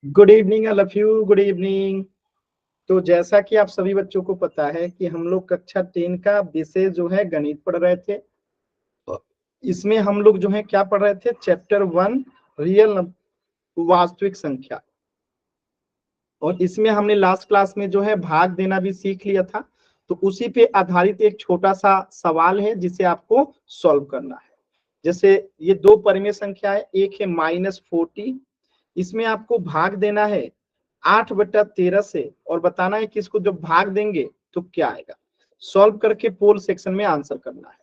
Good evening all of you, good evening. तो जैसा कि आप सभी बच्चों को पता है कि हम लोग कक्षा 10 का विषय जो है गणित पढ़ रहे थे। तो इसमें हम लोग जो है क्या पढ़ रहे थे, चैप्टर 1 रियल वास्तविक संख्या। और इसमें हमने लास्ट क्लास में जो है भाग देना भी सीख लिया था। तो उसी पे आधारित एक छोटा सा सवाल है जिसे आपको सॉल्व करना है। जैसे ये दो परिमेय संख्या है, एक है -40, इसमें आपको भाग देना है 8/13 से और बताना है कि इसको जब भाग देंगे तो क्या आएगा। सॉल्व करके पोल सेक्शन में आंसर करना है।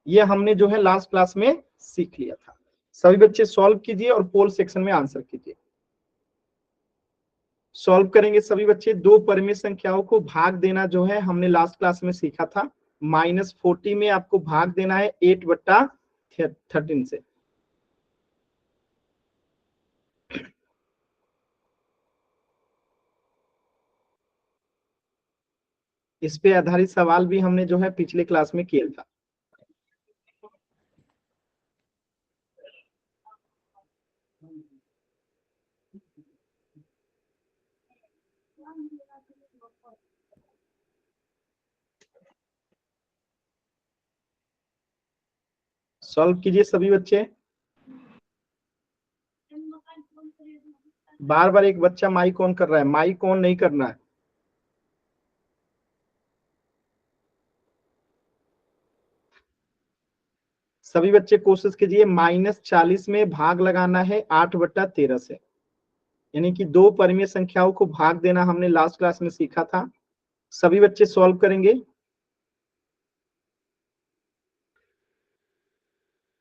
ये हमने जो है लास्ट क्लास में सीख लिया था। सभी बच्चे सॉल्व कीजिए और पोल सेक्शन में आंसर कीजिए। सॉल्व करेंगे सभी बच्चे। दो परिमेय संख्याओं को भाग देना जो है हमने लास्ट क्लास में सीखा था। -40 में आपको भाग देना है 8/13 से। इस पे आधारित सवाल भी हमने जो है पिछले क्लास में किया था। सॉल्व कीजिए सभी बच्चे। बार बार एक बच्चा माइक ऑन कर रहा है, माइक ऑन नहीं करना है। सभी बच्चे कोशिश कीजिए। -40 में भाग लगाना है 8/13 से, यानी कि दो परिमेय संख्याओं को भाग देना हमने लास्ट क्लास में सीखा था। सभी बच्चे सॉल्व करेंगे।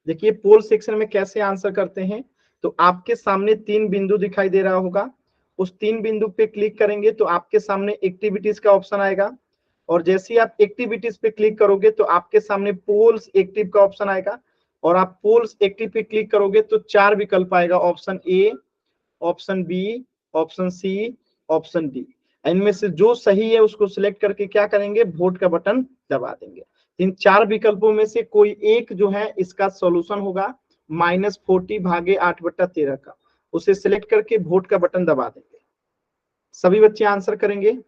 देखिए पोल सेक्शन में कैसे आंसर करते हैं। तो आपके सामने 3 बिंदु दिखाई दे रहा होगा, उस 3 बिंदु पे क्लिक करेंगे तो आपके सामने एक्टिविटीज का ऑप्शन आएगा। और जैसे ही आप एक्टिविटीज पे क्लिक करोगे तो आपके सामने पोल्स एक्टिव का ऑप्शन आएगा। और आप पोल्स एक्टिव पे क्लिक करोगे तो 4 विकल्प आएगा, option A, option B, option C, option D. इनमें से जो सही है उसको सिलेक्ट करके क्या करेंगे, वोट का बटन दबा देंगे। इन 4 विकल्पों में से कोई एक जो है इसका सॉल्यूशन होगा -40 भागे 8/13 का। उसे सिलेक्ट करके वोट का बटन दबा देंगे। सभी बच्चे आंसर करेंगे।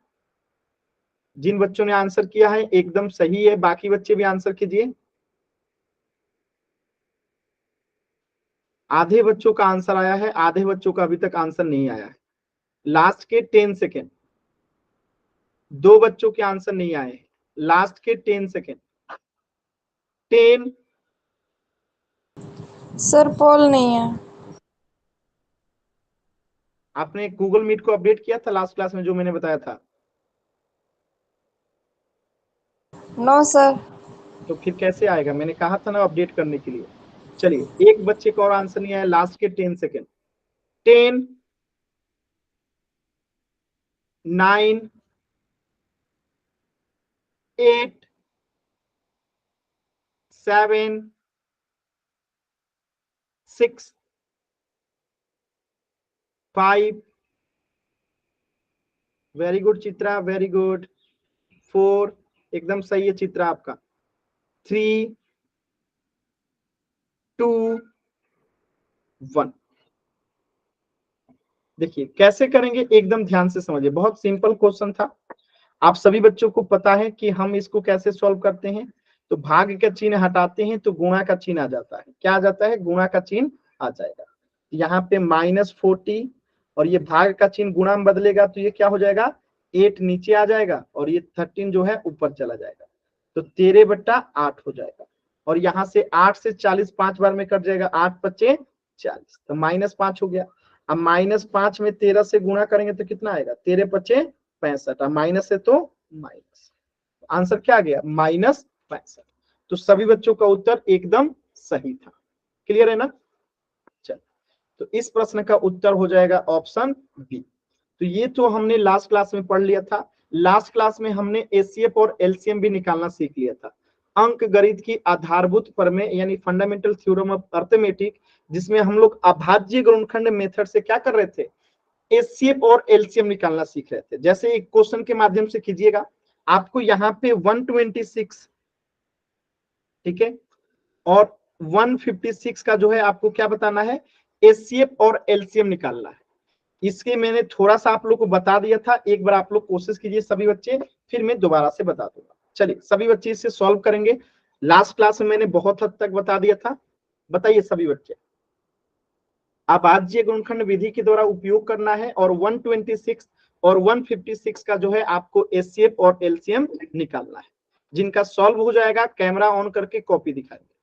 जिन बच्चों ने आंसर किया है एकदम सही है, बाकी बच्चे भी आंसर कीजिए। आधे बच्चों का आंसर आया है, आधे बच्चों का अभी तक आंसर नहीं आया है। लास्ट के 10 सेकेंड। 2 बच्चों के आंसर नहीं आए हैं, लास्ट के 10 सेकेंड। 10। सर पोल नहीं है। आपने गूगल मीट को अपडेट किया था लास्ट क्लास में जो मैंने बताया था? No sir. तो फिर कैसे आएगा? मैंने कहा था ना अपडेट करने के लिए। चलिए एक बच्चे का और आंसर नहीं आया, लास्ट के 10 second. 10, 9, 8, 7, 6, 5। Very good Chitra, very good. 4, एकदम सही है चित्रा आपका। 3, 2, 1। देखिए कैसे करेंगे, एकदम ध्यान से समझिए। बहुत सिंपल क्वेश्चन था। आप सभी बच्चों को पता है कि हम इसको कैसे सॉल्व करते हैं। तो भाग का चिन्ह हटाते हैं तो गुणा का चिन्ह आ जाता है। क्या आ जाता है? गुणा का चिन्ह आ जाएगा। यहाँ पे -40 और ये भाग का चिन्ह गुणा में बदलेगा तो ये क्या हो जाएगा, 8 नीचे आ जाएगा और ये 13 जो है ऊपर चला जाएगा। तो 13/8 हो जाएगा। और यहाँ से 8 से 40 5 बार में कट जाएगा, 8 × 5 = 40, तो -5 हो गया। अब -5 में 13 से गुणा करेंगे तो कितना आएगा, 13 × 5 = 65। माइनस है तो माइनस, आंसर क्या आ गया, -65। तो सभी बच्चों का उत्तर एकदम सही था। क्लियर है ना? चल, तो इस प्रश्न का उत्तर हो जाएगा ऑप्शन बी। तो ये तो हमने लास्ट क्लास में पढ़ लिया था। लास्ट क्लास में हमने एचसीएफ और एलसीएम भी निकालना सीख लिया था। अंक गणित की आधारभूत प्रमेय यानी फंडामेंटल थ्योरम ऑफ अर्थमेटिक, जिसमें हम लोग अभाज्य गुणनखंड मेथड से क्या कर रहे थे, एचसीएफ और एलसीएम निकालना सीख रहे थे। जैसे एक क्वेश्चन के माध्यम से कीजिएगा। आपको यहाँ पे 126, ठीक है, और 156 का जो है आपको क्या बताना है, एचसीएफ और एलसीएम निकालना है। इसके मैंने थोड़ा सा आप लोग को बता दिया था, एक बार आप लोग कोशिश कीजिए सभी बच्चे, फिर मैं दोबारा से बता दूंगा। चलिए सभी बच्चे इसे सॉल्व करेंगे। लास्ट क्लास में मैंने बहुत हद तक बता दिया था। बताइए सभी बच्चे, अभाज्य गुणनखंड विधि के द्वारा उपयोग करना है और 126 और 156 का जो है आपको एचसीएफ और एलसीएम निकालना है। जिनका सॉल्व हो जाएगा कैमरा ऑन करके कॉपी दिखाएंगे।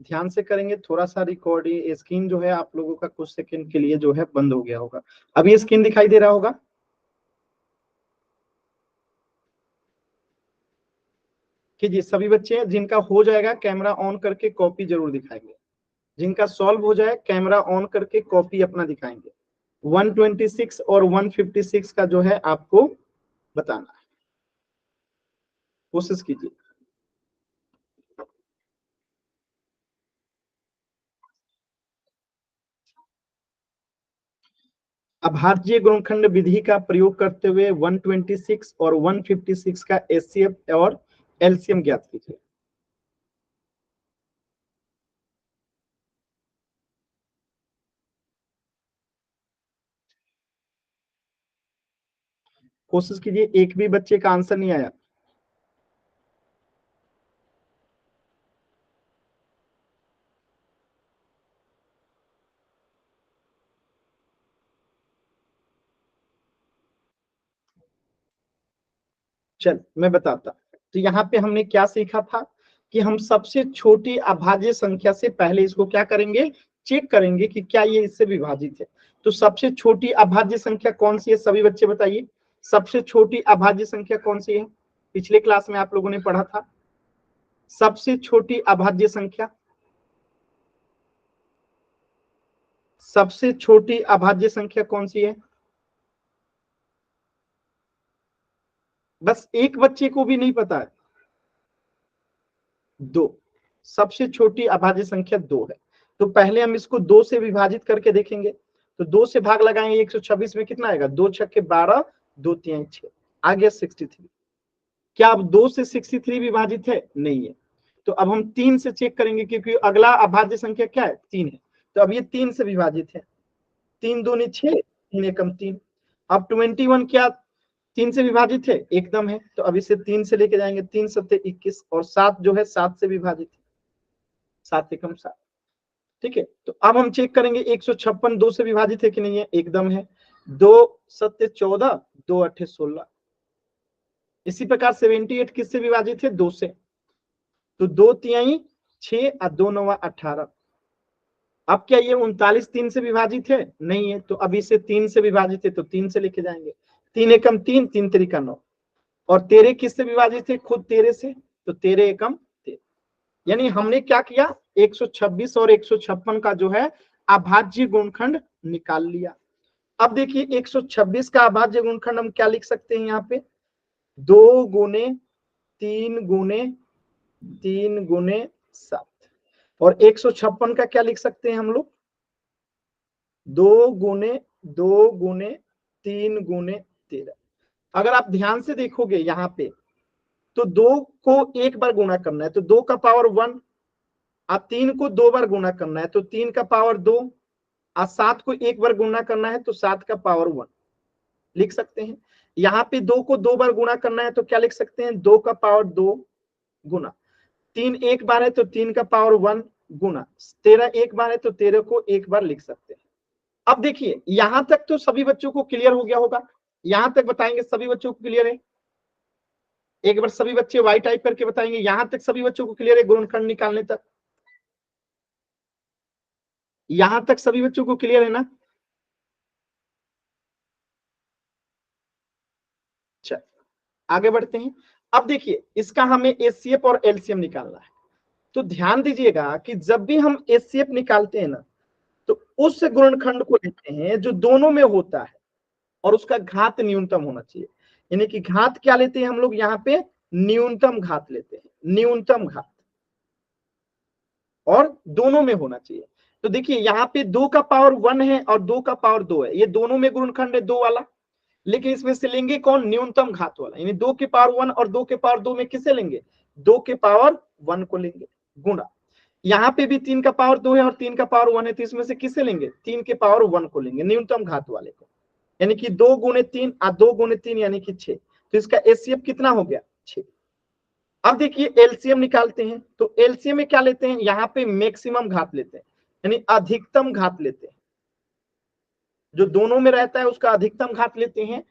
ध्यान से करेंगे। थोड़ा सा रिकॉर्डिंग स्क्रीन जो है आप लोगों का कुछ सेकंड के लिए जो है बंद हो गया होगा। अभी स्क्रीन दिखाई दे रहा होगा। कीजिए सभी बच्चे, जिनका हो जाएगा कैमरा ऑन करके कॉपी जरूर दिखाएंगे। जिनका सॉल्व हो जाए कैमरा ऑन करके कॉपी अपना दिखाएंगे। 126 और 156 का जो है आपको बताना है, कोशिश कीजिए। अभाज्य गुणनखंड विधि का प्रयोग करते हुए 126 और 156 का एचसीएफ और एलसीएम ज्ञात कीजिए। कोशिश कीजिए, एक भी बच्चे का आंसर नहीं आया। चल मैं बताता। तो यहाँ पे हमने क्या सीखा था कि हम सबसे छोटी अभाज्य संख्या से पहले इसको क्या करेंगे, चेक करेंगे कि क्या ये इससे विभाजित है। तो सबसे छोटी अभाज्य संख्या कौन सी है, सभी बच्चे बताइए। सबसे छोटी अभाज्य संख्या कौन सी है, पिछले क्लास में आप लोगों ने पढ़ा था। सबसे छोटी अभाज्य संख्या, सबसे छोटी अभाज्य संख्या कौन सी है। बस एक बच्चे को भी नहीं पता है। 2। सबसे छोटी अभाज्य संख्या 2 है। तो पहले हम इसको 2 से विभाजित करके देखेंगे। तो 2 से भाग लगाएंगे 126 में, कितना आएगा, 2 छक्के 12, 2 तिहाई 6, आ गया 63। क्या अब 2 से 63 विभाजित है, नहीं है। तो अब हम 3 से चेक करेंगे, क्योंकि अगला अभाज्य संख्या क्या है, 3 है। तो अब ये 3 से विभाजित है। 3 दूनी 6, 3 एकम 3। अब 21 क्या 3 से विभाजित है, एकदम है। तो अब इसे 3 से लेके जाएंगे, 3 सत्ते 21, और 7 जो है 7 से विभाजित है, 7 एकम 7। ठीक है। तो अब हम चेक करेंगे 156 2 से विभाजित है कि नहीं है, एकदम है। 2 सत्ते 14, 2 अट्ठे 16। इसी प्रकार 78 किससे विभाजित है, 2 से। तो 2 तिहाई 6 और 2 नवा 18। अब क्या ये 39 3 से विभाजित है, नहीं है। तो अब इसे 3 से विभाजित है, तो 3 से लेके जाएंगे। 3 एकम 3, 3 तरीका 9। और 13 किससे विभाजित है, खुद 13 से। तो 13 एकम 13। यानी हमने क्या किया, 126 और 156 का जो है अभाज्य गुणनखंड निकाल लिया। अब देखिए 126 का अभाज्य गुणनखंड हम क्या लिख सकते हैं यहाँ पे, 2 गुने 3 गुने 3 गुने 7। और 156 का क्या लिख सकते हैं हम लोग, 2 गुने 2 गुने 3 गुने 13। अगर आप ध्यान से देखोगे यहाँ पे तो 2 को एक बार गुणा करना है तो 2 का पावर 1, और 3 को 2 बार गुणा करना है तो 3 का पावर 2, और 7 को एक बार गुणा करना है तो 7 का पावर 1 लिख सकते हैं। यहाँ पे 2 को 2 बार गुणा करना है तो क्या लिख सकते हैं, 2 का पावर 2 गुना, 3 एक बार है तो 3 का पावर 1 गुना, 13 एक बार है तो 13 को एक बार लिख सकते हैं। अब देखिए यहां तक तो सभी बच्चों को क्लियर हो गया होगा, यहां तक बताएंगे सभी बच्चों को क्लियर है, एक बार सभी बच्चे वाई टाइप करके बताएंगे, यहां तक सभी बच्चों को क्लियर है गुणनखंड निकालने तक, यहां तक सभी बच्चों को क्लियर है ना। चल आगे बढ़ते हैं। अब देखिए इसका हमें एचसीएफ और एलसीएम निकालना है, तो ध्यान दीजिएगा कि जब भी हम एचसीएफ निकालते हैं ना तो उस गुणनखंड को लेते हैं जो दोनों में होता है और उसका घात न्यूनतम होना चाहिए, यानी कि घात क्या लेते हैं हम लोग यहाँ पे, न्यूनतम घात लेते हैं, न्यूनतम घात, और दोनों में होना चाहिए। तो देखिए यहाँ पे 2 का पावर 1 है और 2 का पावर 2 है, ये दोनों में गुणनखंड है 2 वाला, लेकिन इसमें से लेंगे कौन, न्यूनतम घात वाला, यानी 2 के पावर 1 और 2 के पावर 2 में किसे लेंगे, 2 के पावर 1 को लेंगे गुणा, यहाँ पे भी 3 का पावर 2 है और 3 का पावर 1 है तो इसमें से किसे लेंगे, 3 के पावर 1 को लेंगे, न्यूनतम घात वाले को, यानी कि 2 गुने 3 और 2 गुने 3 यानी कि 6, तो इसका एचसीएफ कितना हो गया, 6। अब देखिए एलसीएम निकालते हैं, तो एलसीएम में क्या लेते हैं, यहाँ पे मैक्सिमम घात लेते हैं, यानी अधिकतम घात लेते हैं, जो दोनों में रहता है उसका अधिकतम घात लेते हैं,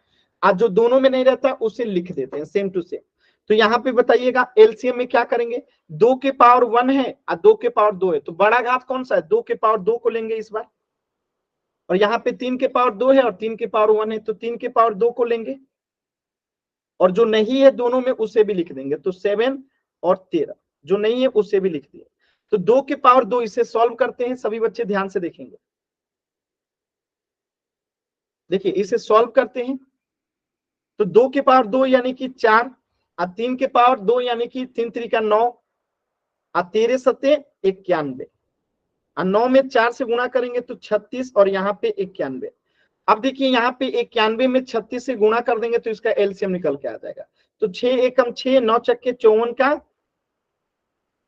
और जो दोनों में नहीं रहता उसे लिख देते हैं सेम टू सेम। तो यहाँ पे बताइएगा एलसीएम में क्या करेंगे, 2 के पावर 1 है और 2 के पावर 2 है, तो बड़ा घात कौन सा है, 2 के पावर 2 को लेंगे इस बार, और यहाँ पे 3 के पावर 2 है और 3 के पावर 1 है तो 3 के पावर 2 को लेंगे, और जो नहीं है दोनों में उसे भी लिख देंगे, तो 7 और 13 जो नहीं है उसे भी लिख दिए। तो 2 के पावर 2 इसे सॉल्व करते हैं, सभी बच्चे ध्यान से देखेंगे, देखिए इसे सॉल्व करते हैं तो 2 के पावर 2 यानी कि 4, और 3 के पावर 2 यानी कि 3 3 9, और 13 सत्ते 91, और 9 में 4 से गुणा करेंगे तो 36, और यहाँ पे 91। अब देखिए यहाँ पे 91 में 36 से गुणा कर देंगे तो इसका एलसीएम निकल के आ जाएगा, तो 6 एकम 6, 9 चक्के 54 का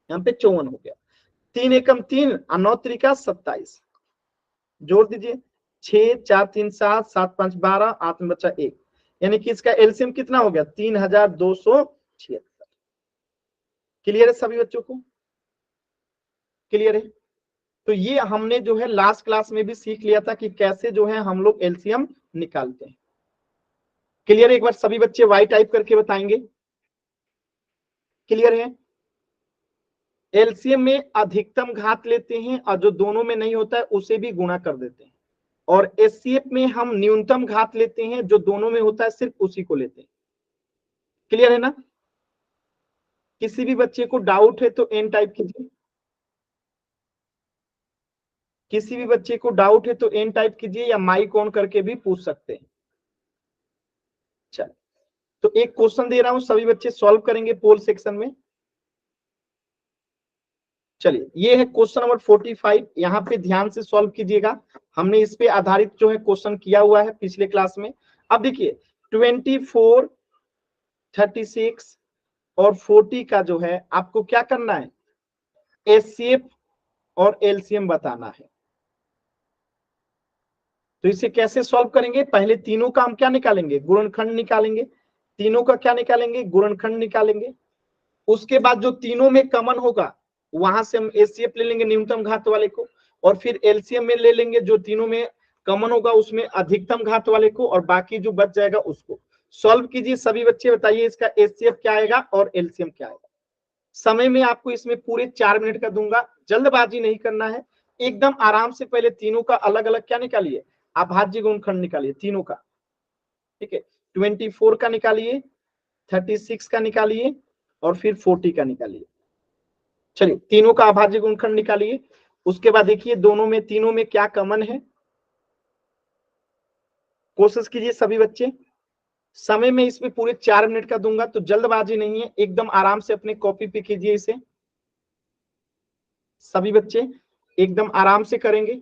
यहाँ पे 54 हो गया, 3 एकम 3 और 9 त्रिका 27, जोड़ दीजिए 6 4 3 7 7 5 12 8 में बचा 1, यानी कि इसका एलसीएम कितना हो गया, 3276। क्लियर है सभी बच्चों को, क्लियर है। तो ये हमने जो है लास्ट क्लास में भी सीख लिया था कि कैसे जो है हम लोग एलसीएम निकालते हैं। क्लियर है, एक बार सभी बच्चे वाई टाइप करके बताएंगे, क्लियर है। एलसीएम में अधिकतम घात लेते हैं और जो दोनों में नहीं होता है उसे भी गुणा कर देते हैं, और एचसीएफ में हम न्यूनतम घात लेते हैं, जो दोनों में होता है सिर्फ उसी को लेते हैं। क्लियर है ना, किसी भी बच्चे को डाउट है तो एन टाइप कीजिए, किसी भी बच्चे को डाउट है तो एन टाइप कीजिए या माइक ऑन करके भी पूछ सकते हैं। चल तो एक क्वेश्चन दे रहा हूं, सभी बच्चे सॉल्व करेंगे पोल सेक्शन में। चलिए ये है क्वेश्चन नंबर 45, यहाँ पे ध्यान से सॉल्व कीजिएगा, हमने इस पे आधारित जो है क्वेश्चन किया हुआ है पिछले क्लास में। अब देखिए 24, 36 और 40 का जो है आपको क्या करना है, एचसीएफ और एलसीएम बताना है। तो इसे कैसे सॉल्व करेंगे, पहले तीनों का हम क्या निकालेंगे, गुणनखंड निकालेंगे, तीनों का क्या निकालेंगे, गुणनखंड निकालेंगे। उसके बाद जो तीनों में कॉमन होगा वहां से हम एचसीएफ ले लेंगे न्यूनतम घात वाले को, और फिर एलसीएम में ले लेंगे जो तीनों में कॉमन होगा उसमें अधिकतम घात वाले को, और बाकी जो बच जाएगा उसको सॉल्व कीजिए। सभी बच्चे बताइए इसका एचसीएफ क्या आएगा और एलसीएम क्या आएगा। समय में आपको इसमें पूरे 4 मिनट का दूंगा, जल्दबाजी नहीं करना है, एकदम आराम से पहले तीनों का अलग अलग क्या निकालिए, अभाज्य गुणनखंड निकालिए तीनों का, ठीक है। 24 का निकालिए, 36 का निकालिए और फिर 40 का निकालिए। चलिए तीनों का अभाज्य गुणनखंड निकालिए। उसके बाद देखिए दोनों में तीनों में क्या कॉमन है, कोशिश कीजिए सभी बच्चे। समय में इसमें पूरे 4 मिनट का दूंगा, तो जल्दबाजी नहीं है, एकदम आराम से अपने कॉपी पे कीजिए इसे, सभी बच्चे एकदम आराम से करेंगे।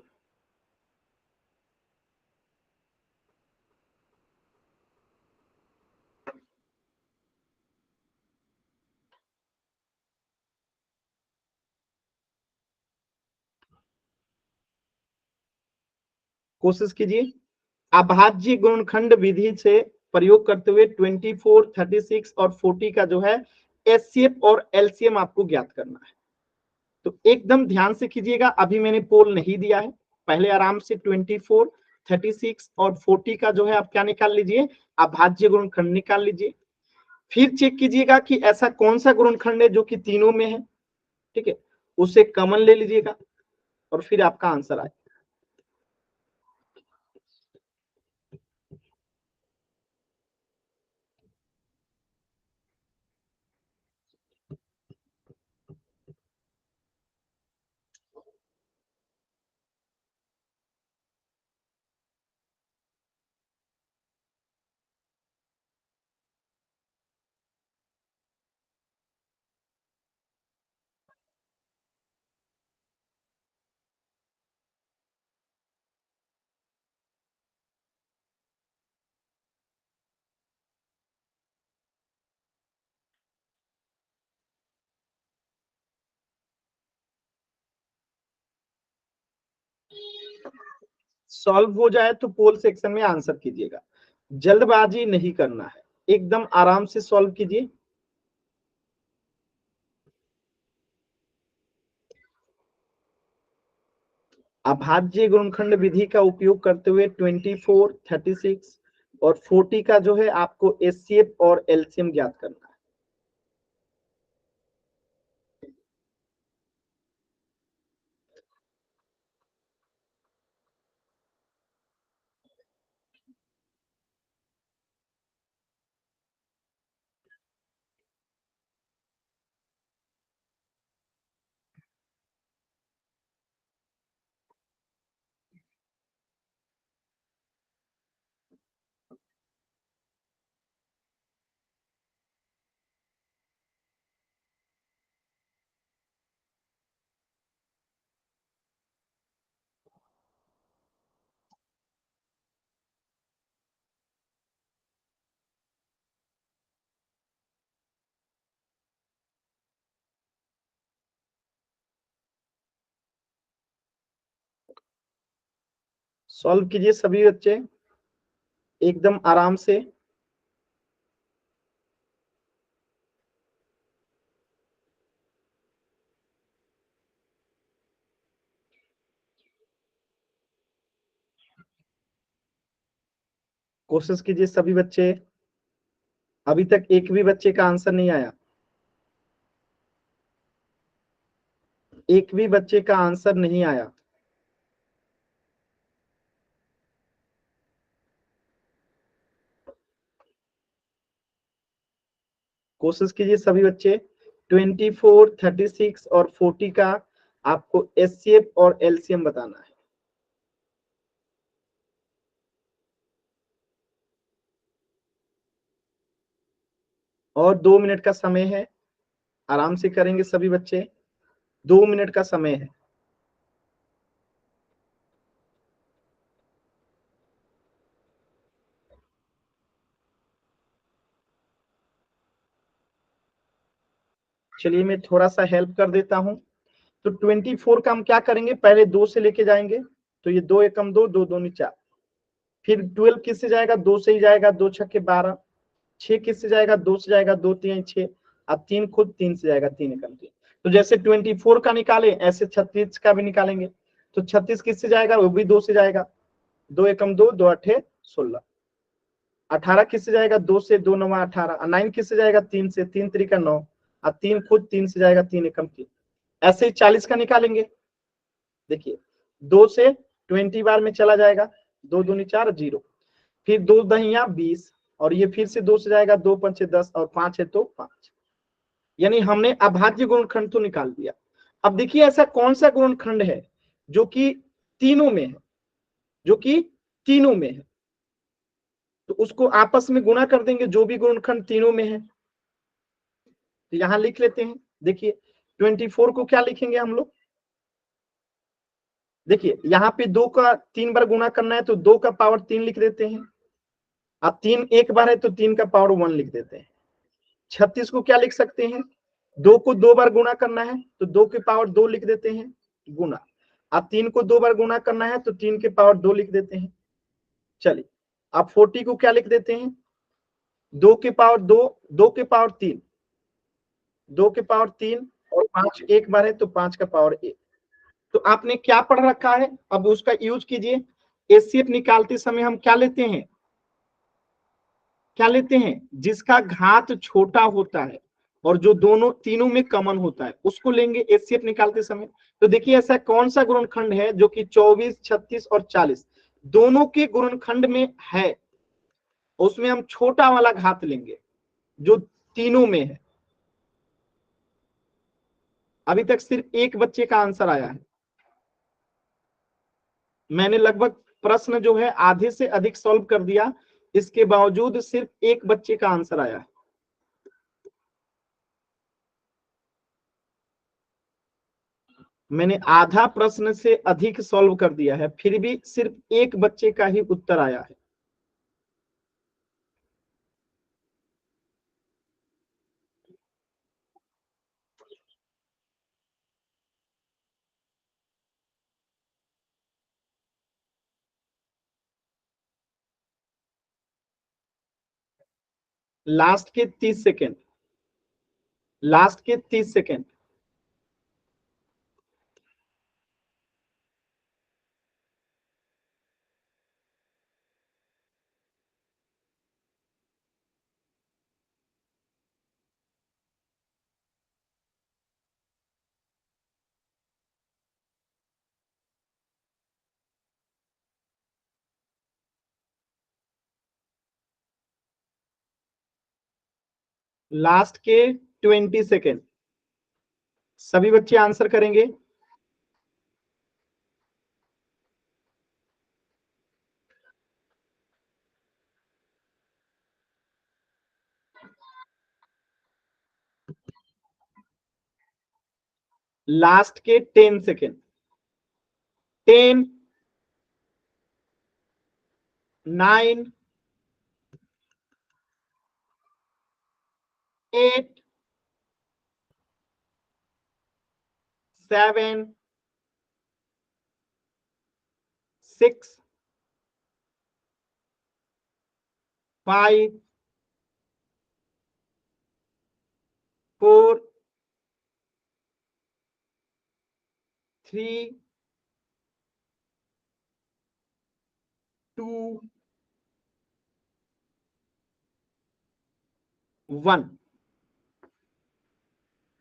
कोशिश कीजिए। अभाज्य गुणनखंड विधि से प्रयोग करते हुए 24, 36 और 40 का जो है एचसीएफ और एलसीएम आपको ज्ञात करना है। तो एकदम ध्यान से कीजिएगा, अभी मैंने पोल नहीं दिया है, पहले आराम से 24, 36 और 40 का जो है आप क्या निकाल लीजिए, अभाज्य गुणनखंड निकाल लीजिए। फिर चेक कीजिएगा कि ऐसा कौन सा गुणनखंड है जो कि तीनों में है, ठीक है, उसे कॉमन ले लीजिएगा और फिर आपका आंसर आए। सॉल्व हो जाए तो पोल सेक्शन में आंसर कीजिएगा, जल्दबाजी नहीं करना है, एकदम आराम से सॉल्व कीजिए। अभाज्य गुणनखंड विधि का उपयोग करते हुए 24, 36 और 40 का जो है आपको एचसीएफ और एलसीएम ज्ञात करना है। सॉल्व कीजिए सभी बच्चे एकदम आराम से। कोशिश कीजिए सभी बच्चे, अभी तक एक भी बच्चे का आंसर नहीं आया, एक भी बच्चे का आंसर नहीं आया। कोशिश कीजिए सभी बच्चे, 24, 36 और 40 का आपको एचसीएफ और एलसीएम बताना है। और 2 मिनट का समय है, आराम से करेंगे सभी बच्चे, 2 मिनट का समय है। चलिए मैं थोड़ा सा हेल्प कर देता हूं। तो 24 का हम क्या करेंगे, पहले 2 से लेके जाएंगे, तो ये 2 एकम 2, 2 दूनी 4। फिर 12 किससे जाएगा, 2 से ही जाएगा, 2 छक्के 12। 6 किससे जाएगा, 2 से जाएगा, 2 3 6। अब 3 खुद 3 से जाएगा, 3 एकम 3। तो जैसे 24 का निकाले ऐसे 36 का भी निकालेंगे। तो 36 किससे जाएगा, वो भी 2 से जाएगा, 2 एकम 2, 2 8 16। 18 किससे जाएगा, 2 से, 2 9 18। 9 किससे जाएगा, 3 से, 3 3 9। और 3 खुद 3 से जाएगा, 3 एकम 3। ऐसे ही 40 का निकालेंगे। देखिए 2 से 20 बार में चला जाएगा, 2 दूनी 4 0। फिर 2 दहिया 20, और ये फिर से 2 से जाएगा, 2 5 10 और 5 है तो 5। यानी हमने अभाज्य गुणनखंड तो निकाल दिया। अब देखिए ऐसा कौन सा गुणनखंड है जो कि तीनों में है, जो कि तीनों में है, तो उसको आपस में गुणा कर देंगे जो भी गुणनखंड तीनों में है। तो यहां लिख लेते हैं। देखिए 24 को क्या लिखेंगे हम लोग, देखिए यहाँ पे 2 का 3 बार गुणा करना है तो 2 का पावर 3 लिख देते हैं। अब 3 एक बार है तो 3 का पावर 1 लिख देते हैं। 36 को क्या लिख सकते हैं, 2 को 2 बार गुणा करना है तो 2 के पावर 2 लिख देते हैं गुणा। अब 3 को 2 बार गुणा करना है तो 3 के पावर 2 लिख देते हैं। चलिए अब 40 को क्या लिख देते हैं, 2 के पावर 2, 2 के पावर 3, 2 के पावर 3 और 5 एक बार है तो 5 का पावर 1। तो आपने क्या पढ़ रखा है, अब उसका यूज कीजिए। एचसीएफ निकालते समय हम क्या लेते हैं, क्या लेते हैं, जिसका घात छोटा होता है और जो दोनों तीनों में कॉमन होता है उसको लेंगे एचसीएफ निकालते समय। तो देखिए ऐसा कौन सा गुणनखंड है जो कि 24, 36 और 40 दोनों के गुणनखंड में है, उसमें हम छोटा वाला घात लेंगे जो तीनों में है। अभी तक सिर्फ एक बच्चे का आंसर आया है। मैंने लगभग प्रश्न जो है आधे से अधिक सॉल्व कर दिया, इसके बावजूद सिर्फ एक बच्चे का आंसर आया है। मैंने आधा प्रश्न से अधिक सॉल्व कर दिया है, फिर भी सिर्फ एक बच्चे का ही उत्तर आया है। लास्ट के 30 सेकेंड, लास्ट के 30 सेकेंड। लास्ट के 20 सेकेंड, सभी बच्चे आंसर करेंगे। लास्ट के 10 सेकेंड, 10, 9, 8, 7, 6, 5, 4, 3, 2, 1।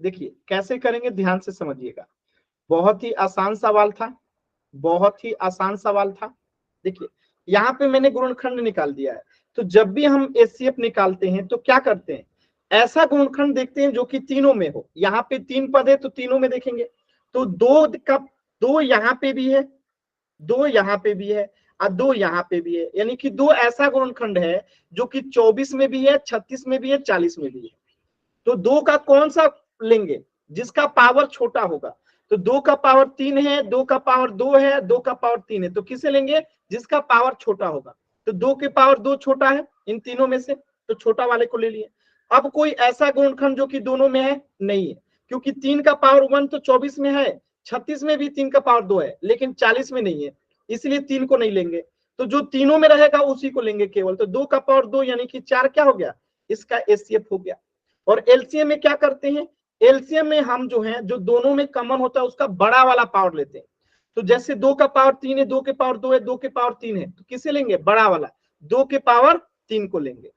देखिए कैसे करेंगे, ध्यान से समझिएगा। बहुत ही आसान सवाल था, बहुत ही आसान सवाल था। देखिए यहाँ पे मैंने गुणनखंड निकाल दिया है। तो जब भी हम एचसीएफ निकालते हैं तो क्या करते हैं, ऐसा गुणनखंड देखते हैं जो कि तीनों में हो। यहाँ पे 3 पद है तो तीनों में देखेंगे। तो 2 का 2 यहाँ पे भी है, 2 यहाँ पे भी है और 2 यहाँ पे भी है, यानी कि 2 ऐसा गुणनखंड है जो कि 24 में भी है, 36 में भी है, 40 में भी है। तो 2 का कौन सा लेंगे, जिसका पावर छोटा होगा। तो 2 का पावर 3 है, 2 का पावर 2 है, 2 का पावर 3 है, तो किसे लेंगे, जिसका पावर छोटा होगा। तो 2 के पावर 2 छोटा है इन तीनों में से, तो छोटा वाले को ले लिए। अब कोई ऐसा गुणनखंड जो कि दोनों में है, नहीं है, क्योंकि 3 का पावर 1 तो 24 में है, 36 में भी 3 का पावर 2 है, लेकिन 40 में नहीं है, इसलिए 3 को नहीं लेंगे। तो जो तीनों में रहेगा उसी को लेंगे केवल। तो 2 का पावर 2 यानी कि 4 क्या हो गया, इसका एचसीएफ हो गया। और एलसीएम में क्या करते हैं, एलसीएम में हम जो है जो दोनों में कॉमन होता है उसका बड़ा वाला पावर लेते हैं। तो जैसे 2 का पावर 3 है, 2 के पावर 2 है, 2 के पावर 3 है, तो किसे लेंगे, बड़ा वाला, 2 के पावर 3 को लेंगे।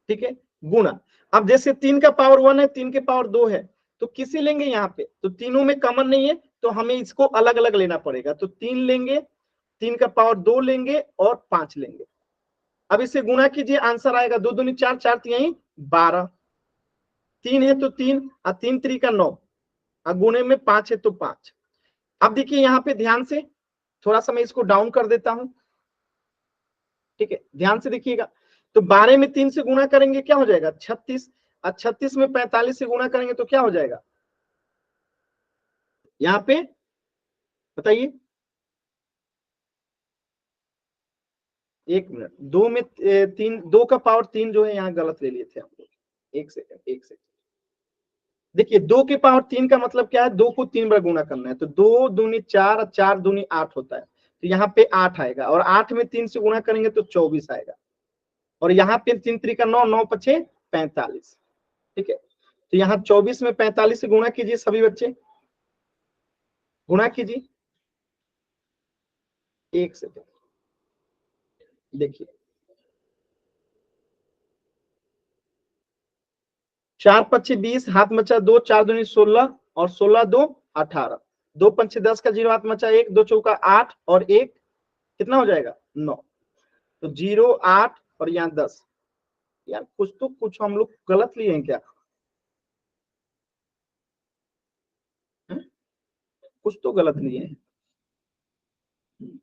ठीक है, गुणा। अब जैसे 3 का पावर 1 है, 3 के पावर 2 है, तो किसे लेंगे यहाँ पे, तो तीनों में कॉमन नहीं है तो हमें इसको अलग अलग लेना पड़ेगा। तो 3 लेंगे, 3 का पावर 2 लेंगे और 5 लेंगे। अब इसे गुणा कीजिए, आंसर आएगा 2 दूनी 4, 4 तिहाई 12, 3 है तो 3 और 3 3 का 9 और गुणे में 5 है तो 5। अब देखिए यहाँ पे ध्यान से, थोड़ा सा मैं इसको डाउन कर देता हूं, ठीक है, ध्यान से देखिएगा। तो 12 में 3 से गुणा करेंगे क्या हो जाएगा 36, और 36 में 45 से गुणा करेंगे तो क्या हो जाएगा, यहाँ पे बताइए, 1 मिनट, 2 में 3, 2 का पावर 3 जो है यहाँ गलत ले लिए थे हम लोग, एक सेकंड, एक सेकंड। देखिए 2 के पावर 3 का मतलब क्या है, 2 को 3 बार गुणा करना है, तो 2 दूनी 4 और 4 दूनी 8 होता है, तो यहाँ पे 8 आएगा, और 8 में 3 से गुणा करेंगे तो 24 आएगा, और यहाँ पे 3 3 9, 9 5 45, ठीक है। तो यहाँ 24 में 45 से गुणा कीजिए सभी बच्चे, गुणा कीजिए, एक सेकंड देखिए, 4 5 20, हाथ मचा 2, 4 दूनी 16, और 16 2 18, 2 5 10 का जीरो हाथ मचा 1, 2 चौका 8, और 1 कितना हो जाएगा 9, तो 0 8 और यहाँ 10। यार कुछ तो कुछ हम लोग गलत लिए हैं क्या, है? कुछ तो गलत लिए हैं,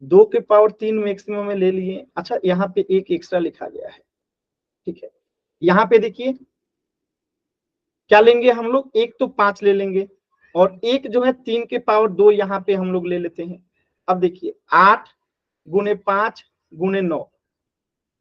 2 के पावर 3 मैक्सिमम में ले लिए। अच्छा यहाँ पे एक एक्स्ट्रा लिखा गया है, ठीक है, यहाँ पे देखिए क्या लेंगे हम लोग, एक तो 5 ले लेंगे, और एक जो है 3 के पावर 2 यहाँ पे हम लोग ले लेते हैं। अब देखिए 8 गुने 5 गुने 9,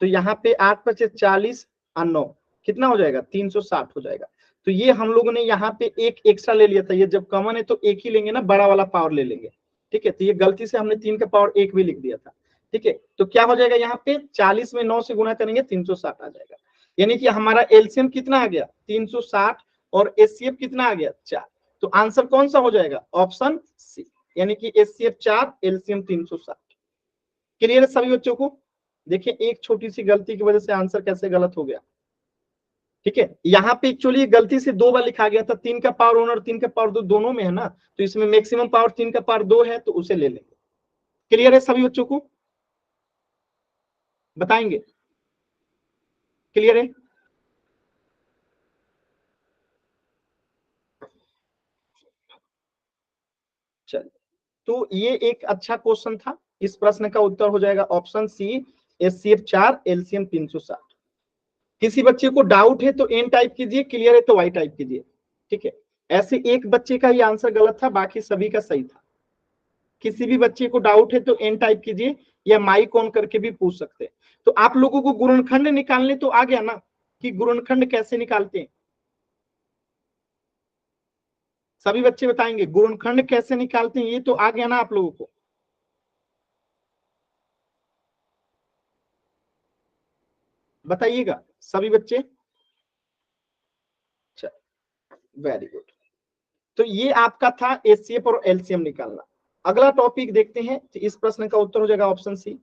तो यहाँ पे 8 पचे 40 और 9 कितना हो जाएगा 360 हो जाएगा। तो ये हम लोगों ने यहाँ पे एक एक्स्ट्रा ले लिया था, ये जब कॉमन है तो एक ही लेंगे ना, बड़ा वाला पावर ले लेंगे, ठीक है। तो ये गलती से हमने 3 का पावर 1 भी लिख दिया था, ठीक है। तो क्या हो जाएगा यहाँ पे 40 में 9 से गुणा करेंगे 360 आ जाएगा, यानी कि हमारा एलसीएम कितना आ गया 360, और एचसीएफ कितना आ गया 4। तो आंसर कौन सा हो जाएगा, ऑप्शन सी, यानी कि एचसीएफ 4 एलसीएम 360। क्लियर है सभी बच्चों को। देखिए एक छोटी सी गलती की वजह से आंसर कैसे गलत हो गया, ठीक है। यहाँ पे एक्चुअली गलती से 2 बार लिखा गया था, 3 का पावर 1 और 3 का पावर 2 दोनों में है ना, तो इसमें मैक्सिमम पावर 3 का पावर 2 है, तो उसे ले लेंगे। क्लियर है सभी बच्चों को, बताएंगे, क्लियर है। चलिए, तो ये एक अच्छा क्वेश्चन था, इस प्रश्न का उत्तर हो जाएगा ऑप्शन सी, एचसीएफ 4 एलसीएम 360। किसी बच्चे को डाउट है तो एन टाइप कीजिए, क्लियर है तो वाई टाइप कीजिए, ठीक है। ऐसे एक बच्चे का ही आंसर गलत था, बाकी सभी का सही था। किसी भी बच्चे को डाउट है तो एन टाइप कीजिए, या माइक ऑन करके भी पूछ सकते हैं। तो आप लोगों को गुणनखंड निकालने तो आ गया ना, कि गुणनखंड कैसे निकालते हैं, सभी बच्चे बताएंगे गुणनखंड कैसे निकालते हैं, ये तो आ गया ना आप लोगों को, बताइएगा सभी बच्चे। Very good. तो ये आपका था एचसीएफ और एलसीएम निकालना। अगला टॉपिक देखते हैं, तो इस प्रश्न का उत्तर हो जाएगा ऑप्शन सी।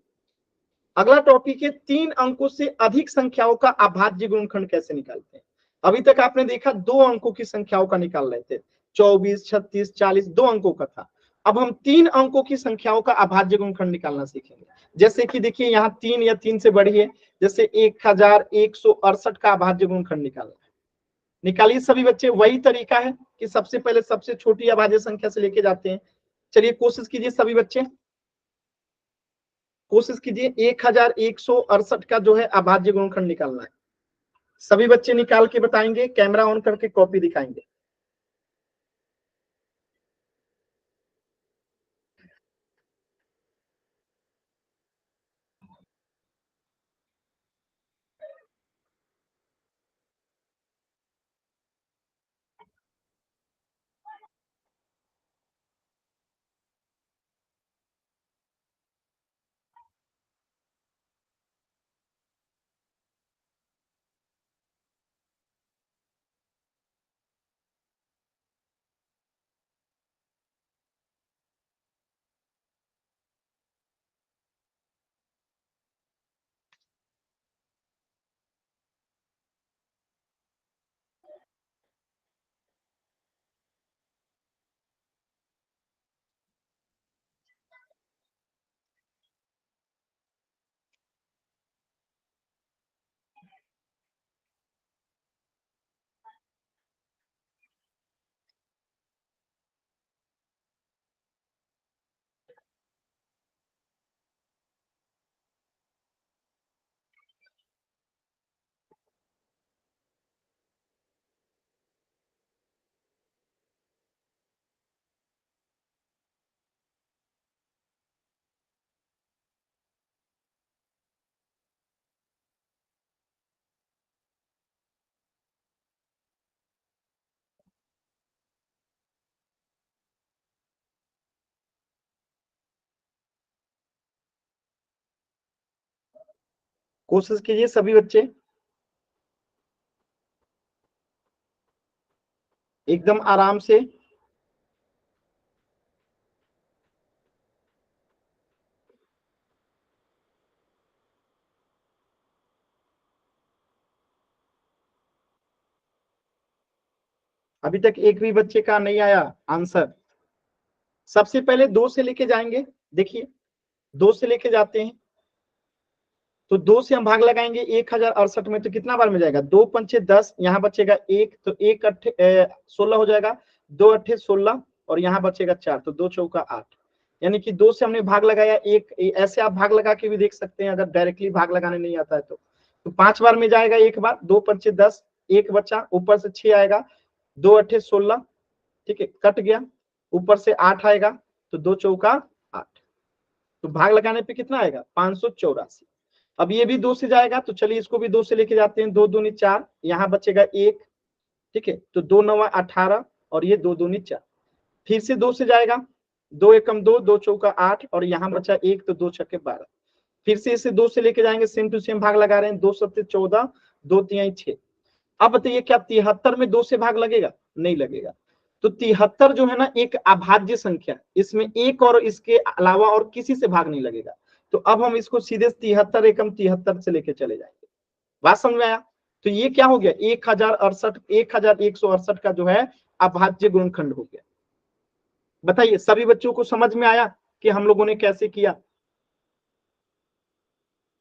अगला टॉपिक है 3 अंकों से अधिक संख्याओं का अभाज्य गुणनखंड कैसे निकालते हैं। अभी तक आपने देखा 2 अंकों की संख्याओं का निकाल रहे थे, 24 36 40 2 अंकों का था। अब हम 3 अंकों की संख्याओं का अभाज्य गुणनखंड निकालना सीखेंगे। जैसे कि देखिए यहाँ 3 या 3 से बड़ी है, जैसे 1168 का अभाज्य गुणनखंड निकालना है। निकालिए सभी बच्चे, वही तरीका है कि सबसे पहले सबसे छोटी अभाज्य संख्या से लेके जाते हैं। चलिए कोशिश कीजिए सभी बच्चे, कोशिश कीजिए 1168 का जो है अभाज्य गुणनखंड निकालना है। सभी बच्चे निकाल के बताएंगे, कैमरा ऑन करके कॉपी दिखाएंगे। कोशिश कीजिए सभी बच्चे, एकदम आराम से। अभी तक एक भी बच्चे का नहीं आया आंसर। सबसे पहले 2 से लेके जाएंगे। देखिए 2 से लेके जाते हैं तो 2 से हम भाग लगाएंगे 1068 में, तो कितना बार में जाएगा? 2 पंचे 10, यहाँ बचेगा 1, तो 1 अट्ठे 16 हो जाएगा, 2 अट्ठे 16 और यहाँ बचेगा 4, तो 2 चौका 8। यानी कि 2 से हमने भाग लगाया एक। ऐसे आप भाग लगा के भी देख सकते हैं अगर डायरेक्टली भाग लगाने नहीं आता है तो 5 बार में जाएगा एक बार। 2 पंचे 10, 1 बचा, ऊपर से 6 आएगा, 2 अट्ठे 16, ठीक है, कट गया, ऊपर से 8 आएगा, तो 2 चौका 8। तो भाग लगाने पे कितना आएगा? 584। अब ये भी 2 से जाएगा, तो चलिए इसको भी 2 से लेके जाते हैं। 2 दूनी 4, यहाँ बचेगा 1, ठीक है, तो 2 नवा 18 और ये 2 दूनी 4। फिर से 2 से जाएगा, 2 एकम 2, 2 चौका 8 और यहाँ बचा 1, तो 2 छक्के 12। फिर से इसे 2 से लेके जाएंगे, सेम टू सेम भाग लगा रहे हैं। 2 सत्ते 14, 2 तिहाई 6। अब बताइए क्या 73 में 2 से भाग लगेगा? नहीं लगेगा। तो 73 जो है ना एक अभाज्य संख्या, इसमें एक और इसके अलावा और किसी से भाग नहीं लगेगा। तो अब हम इसको सीधे 73 एकम 73 से लेके चले जाएंगे। बात समझ में आया? तो ये क्या हो गया? 1168 का जो है अभाज्य गुणनखंड हो गया। बताइए सभी बच्चों को समझ में आया कि हम लोगों ने कैसे किया?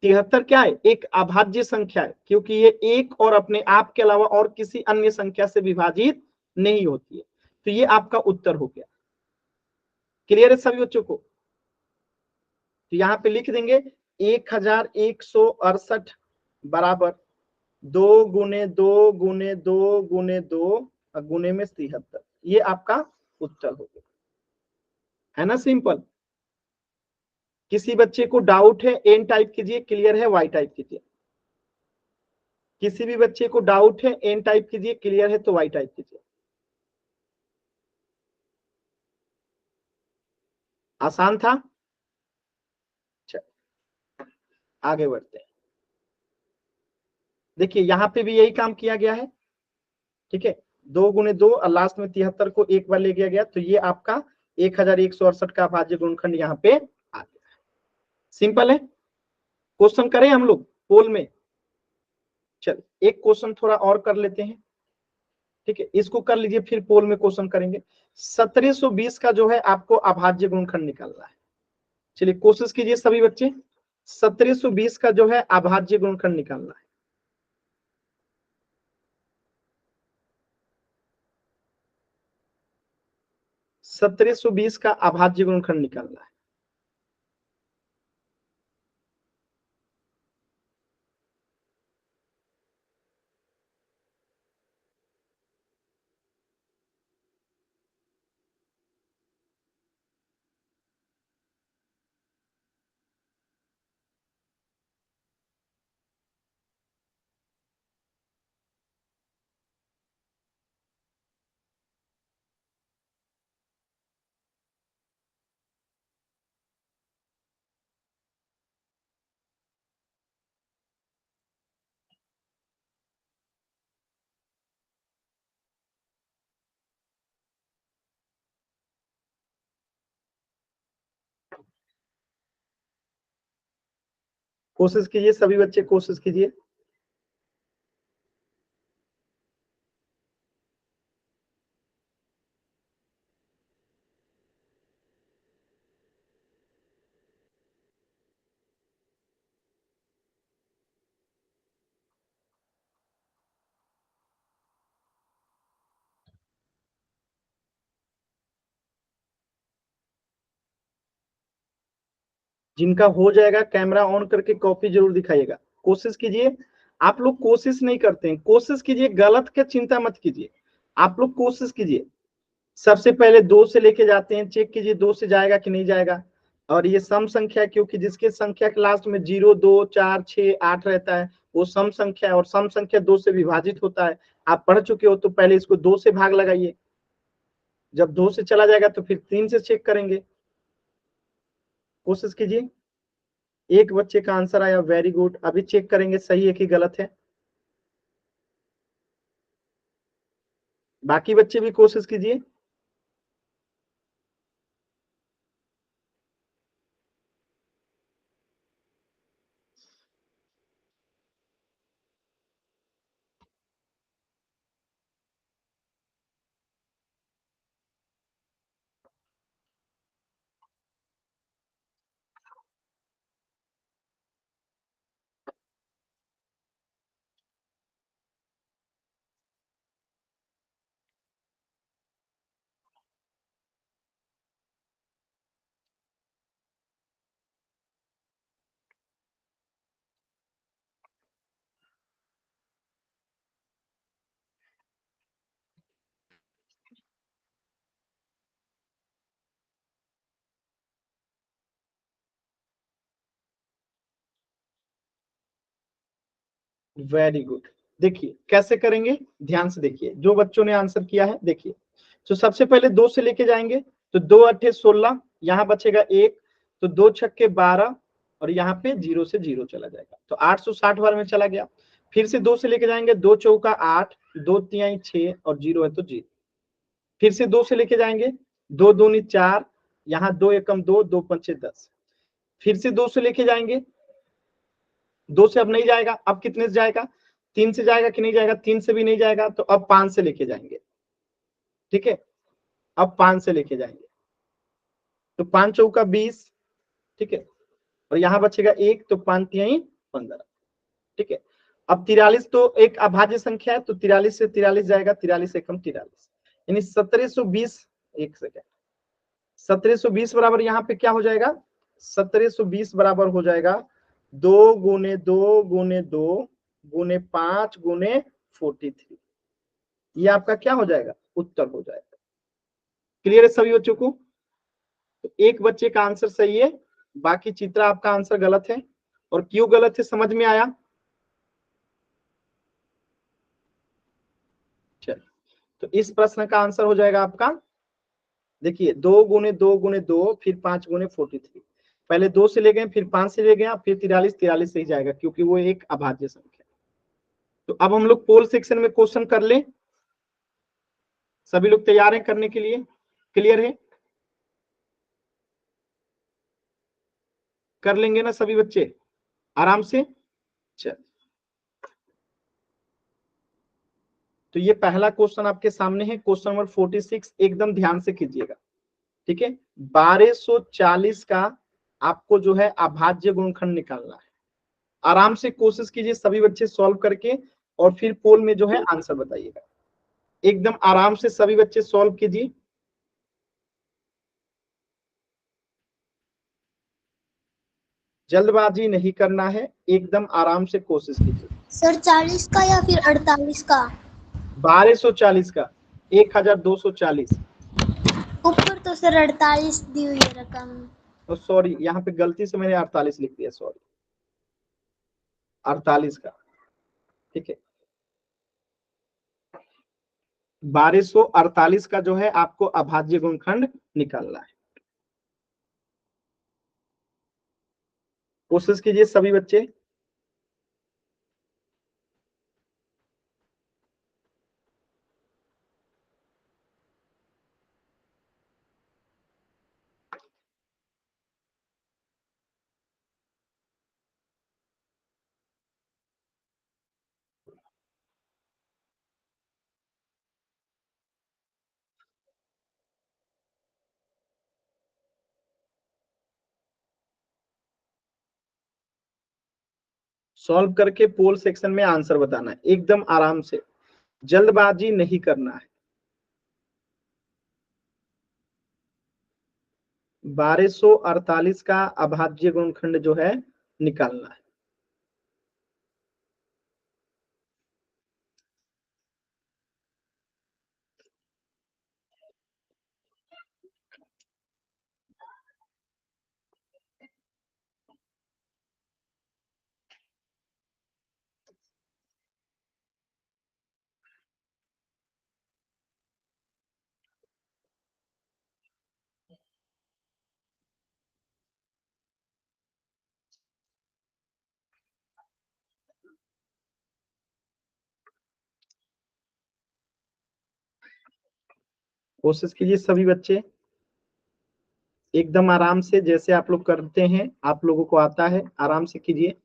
73 क्या है? एक अभाज्य संख्या है, क्योंकि ये एक और अपने आप के अलावा और किसी अन्य संख्या से विभाजित नहीं होती है। तो ये आपका उत्तर हो गया। क्लियर है सभी बच्चों को? तो यहाँ पे लिख देंगे 1168 बराबर 2 गुने 2 गुने 2 गुने 2 गुने में 73। ये आपका उत्तर हो गया, है ना? सिंपल। किसी बच्चे को डाउट है एन टाइप कीजिए, क्लियर है वाई टाइप कीजिए। किसी भी बच्चे को डाउट है एन टाइप कीजिए, क्लियर है तो वाई टाइप कीजिए। आसान था? आगे बढ़ते हैं। देखिए यहाँ पे भी यही काम किया गया है, ठीक है। 2 गुने 2 और लास्ट में 73 को एक बार ले गया गया, तो ये आपका 1168 का अभाज्य गुणनखंड यहाँ पे आ गया। सिंपल है। क्वेश्चन करें हम लोग पोल में? चल एक क्वेश्चन थोड़ा और कर लेते हैं, ठीक है, इसको कर लीजिए फिर पोल में क्वेश्चन करेंगे। 1720 का जो है आपको अभाज्य गुणनखंड निकालना है। चलिए कोशिश कीजिए सभी बच्चे, 1720 का जो है अभाज्य गुणनखंड निकालना है। 1720 का अभाज्य गुणनखंड निकालना है। कोशिश कीजिए सभी बच्चे, कोशिश कीजिए। जिनका हो जाएगा कैमरा ऑन करके कॉपी जरूर दिखाइएगा। कोशिश कीजिए। आप लोग कोशिश नहीं करते हैं, कोशिश कीजिए, गलत के चिंता मत कीजिए, आप लोग कोशिश कीजिए। सबसे पहले 2 से लेके जाते हैं, चेक कीजिए 2 से जाएगा कि नहीं जाएगा। और ये सम संख्या, क्योंकि जिसके संख्या के लास्ट में 0 2 4 6 8 रहता है वो सम संख्या है, और सम संख्या 2 से विभाजित होता है। आप पढ़ चुके हो, तो पहले इसको 2 से भाग लगाइए। जब 2 से चला जाएगा तो फिर 3 से चेक करेंगे। कोशिश कीजिए। एक बच्चे का आंसर आया, वेरी गुड। अभी चेक करेंगे सही है कि गलत है। बाकी बच्चे भी कोशिश कीजिए। Very good. देखिए कैसे करेंगे, ध्यान से देखिए जो बच्चों ने आंसर किया है। देखिए तो सबसे पहले 2 से लेके जाएंगे, तो 2 अट्ठे 16, यहाँ बचेगा 1, तो 2 छक्के 12, और यहाँ पे 0 से 0 चला जाएगा, तो 860 बार में चला गया। फिर से 2 से लेके जाएंगे, 2 चौका 8, 2 तिहाई 6, और 0 है तो 0। फिर से 2 से लेके जाएंगे, 2 दूनी 4, यहाँ 2 एकम 2, 2 पंचे 10। फिर से 2 से लेके जाएंगे, 2 से अब नहीं जाएगा, अब कितने से जाएगा, 3 से जाएगा कि नहीं जाएगा, 3 से भी नहीं जाएगा, तो अब 5 से लेके जाएंगे। ठीक है, अब 5 से लेके जाएंगे, तो 5 चौका 20। ठीक है, और यहाँ बचेगा 1, तो 5 तिहाई 15। ठीक है, अब 43 तो एक अभाज्य संख्या है, तो 43 से 43 जाएगा, 43 एकम 43, यानी 1720। एक सेकेंड, 1720 बराबर यहाँ पे क्या हो जाएगा, 1720 बराबर हो जाएगा 2 गुने 2 गुने 2 गुने 5 गुने 43। ये आपका क्या हो जाएगा, उत्तर हो जाएगा। क्लियर है सभी बच्चों को? तो एक बच्चे का आंसर सही है, बाकी चित्रा आपका आंसर गलत है। और क्यों गलत है समझ में आया? चल, तो इस प्रश्न का आंसर हो जाएगा आपका, देखिए 2 गुने 2 गुने 2, फिर 5 गुने 43। पहले 2 से ले गए, फिर 5 से ले गए, फिर 43, 43 से ही जाएगा क्योंकि वो एक अभाज्य संख्या है। तो अब हम लोग पोल सेक्शन में क्वेश्चन कर ले। सभी लोग तैयार हैं करने के लिए? क्लियर है? कर लेंगे ना सभी बच्चे आराम से? चल, तो ये पहला क्वेश्चन आपके सामने है, क्वेश्चन नंबर 46, एकदम ध्यान से कीजिएगा। ठीक है, 1240 का आपको जो है अभाज्य गुणनखंड निकालना है। आराम से कोशिश कीजिए सभी बच्चे सॉल्व करके, और फिर पोल में जो है आंसर बताइएगा। एकदम आराम से सभी बच्चे सॉल्व कीजिए, जल्दबाजी नहीं करना है, एकदम आराम से कोशिश कीजिए। सर 40 का या फिर 48 का? 1240 का 1240। ऊपर तो सर 48 दी हुई है रकम। तो सॉरी, यहाँ पे गलती से मैंने 48 लिख दिया, सॉरी, 48 का। ठीक है, 1248 का जो है आपको अभाज्य गुणनखंड निकालना है। कोशिश कीजिए सभी बच्चे। सॉल्व करके पोल सेक्शन में आंसर बताना है, एकदम आराम से, जल्दबाजी नहीं करना है। 1248 का अभाज्य गुणनखंड जो है निकालना है। कोशिश कीजिए सभी बच्चे, एकदम आराम से, जैसे आप लोग करते हैं, आप लोगों को आता है, आराम से कीजिए।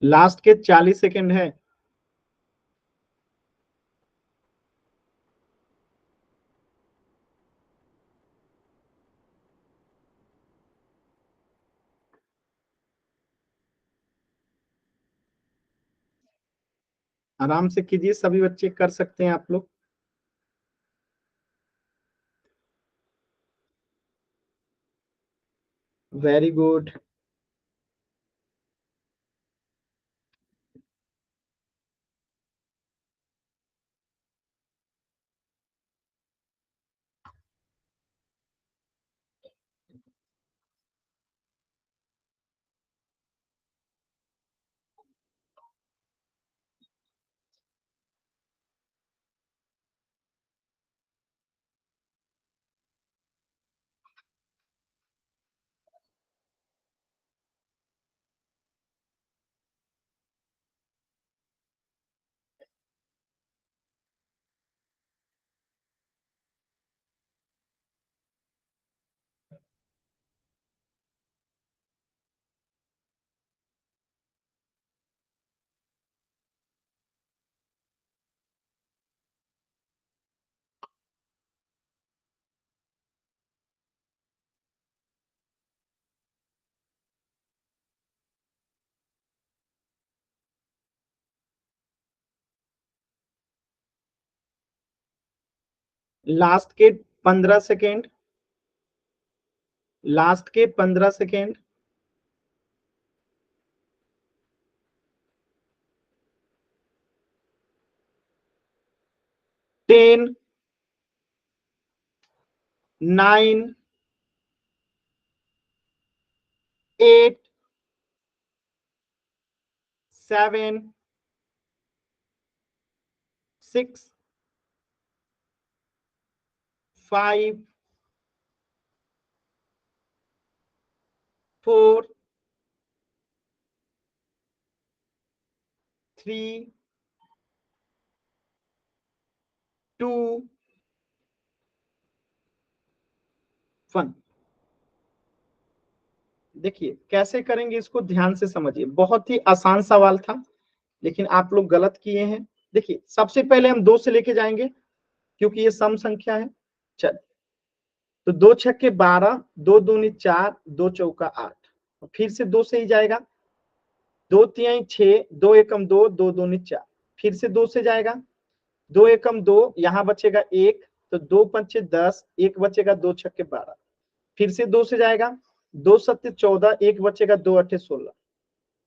लास्ट के 40 सेकंड है। आराम से कीजिए, सभी बच्चे कर सकते हैं आप लोग। Very good. लास्ट के 15 सेकेंड, लास्ट के 15 सेकेंड। 10, 9, 8, 7, 6, 5, 4, 3, 2, 1। देखिए कैसे करेंगे इसको, ध्यान से समझिए, बहुत ही आसान सवाल था लेकिन आप लोग गलत किए हैं। देखिए सबसे पहले हम 2 से लेके जाएंगे क्योंकि ये सम संख्या है। चल, तो 2 छक्के 12, 2 दूनी 4, 2 चौका 8। फिर से 2 से ही जाएगा, 2 तिहाई 6, 2 एकम 2, 2 दूनी 4। फिर से 2 से जाएगा, 2 एकम 2, यहाँ बचेगा 1, तो 2 पंचे 10, 1 बचेगा, 2 छक्के 12। फिर से 2 से जाएगा, 2 सत्ते 14, 1 बचेगा, 2 अट्ठे 16।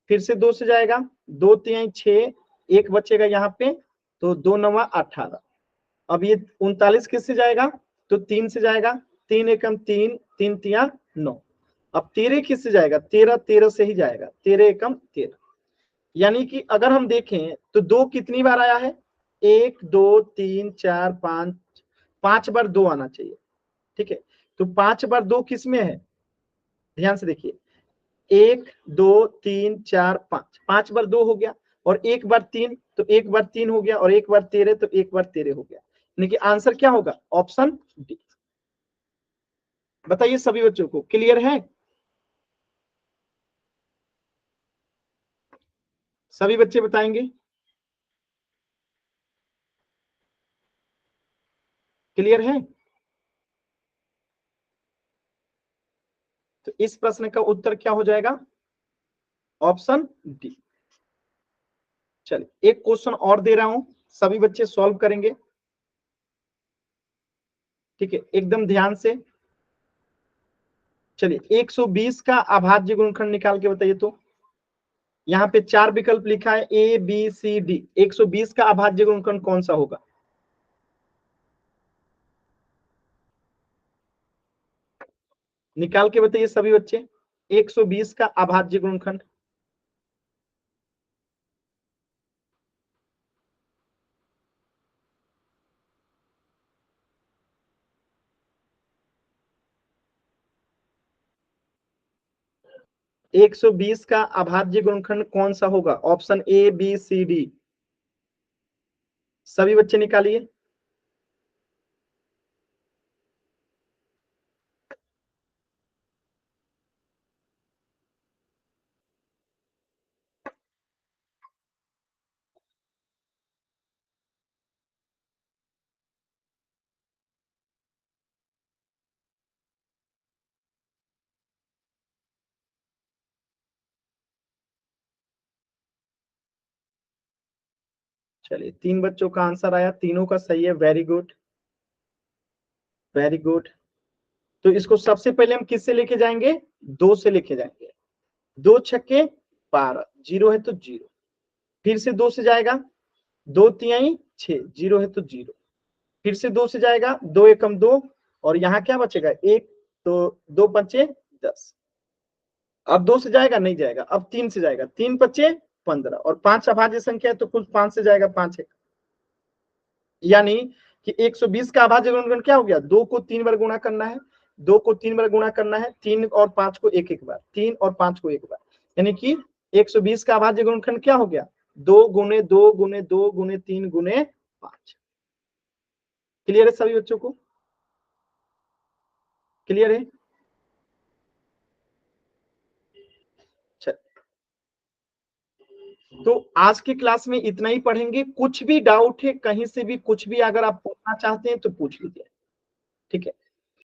फिर से 2 से जाएगा, 2 तिहाई 6, 1 बचेगा यहाँ पे, तो 2 नवा 18। अब ये 39 किससे जाएगा, तो 3 से जाएगा, 3 एकम 3, 3 तिया 9। अब 13 किससे जाएगा, 13, 13 से ही जाएगा, 13 एकम 13। यानी कि अगर हम देखें तो 2 कितनी बार आया है, 1, 2, 3, 4, 5, 5 बार 2 आना चाहिए। ठीक है, तो 5 बार 2 किस में है, ध्यान से देखिए, 1, 2, 3, 4, 5, 5 बार 2 हो गया, और 1 बार 3, तो 1 बार 3 हो गया, और 1 बार 13, तो 1 बार 13 हो गया। यानी कि आंसर क्या होगा, ऑप्शन डी। बताइए सभी बच्चों को क्लियर है, सभी बच्चे बताएंगे क्लियर है। तो इस प्रश्न का उत्तर क्या हो जाएगा, ऑप्शन डी। चलिए एक क्वेश्चन और दे रहा हूं, सभी बच्चे सॉल्व करेंगे। ठीक है, एकदम ध्यान से। चलिए 120 का अभाज्य गुणनखंड निकाल के बताइए। तो यहाँ पे 4 विकल्प लिखा है, ए बी सी डी। 120 का अभाज्य गुणनखंड कौन सा होगा, निकाल के बताइए सभी बच्चे। 120 का अभाज्य गुणनखंड, 120 का अभाज्य गुणनखंड कौन सा होगा? Option A, B, C, D. सभी बच्चे निकालिए। चलिए, 3 बच्चों का आंसर आया, तीनों का सही है। Very good, very good. तो इसको सबसे पहले हम किससे लेके जाएंगे? 2 से लेके जाएंगे। 2 छक्के 12, 0 है तो 0। फिर से 2 से जाएगा, 2 तिहाई 6, 0 है तो 0। फिर से 2 से जाएगा, 2 एकम 2, और यहाँ क्या बचेगा? 1, तो 2 पंचे 10। अब 2 से जाएगा, नहीं जाएगा। अब 3 से जाएगा, 3 पच्चे 15, और 5 अभाज्य संख्या है तो कुल 5 से जाएगा, 5 है। यानी कि 120 का अभाज्य गुणनखंड क्या हो गया? 2 को 3 बार गुणा करना है, 2 को 3 बार गुणा करना है, 3 और 5 को एक एक बार, 3 और 5 को एक बार। यानी कि 120 का अभाज्य गुणनखंड क्या हो गया? 2 गुने 2 गुने 2 गुने 3 गुने 5। क्लियर है सभी बच्चों को? क्लियर है? तो आज की क्लास में इतना ही पढ़ेंगे। कुछ भी डाउट है कहीं से भी, कुछ भी अगर आप पूछना चाहते हैं तो पूछ लीजिए। ठीक है।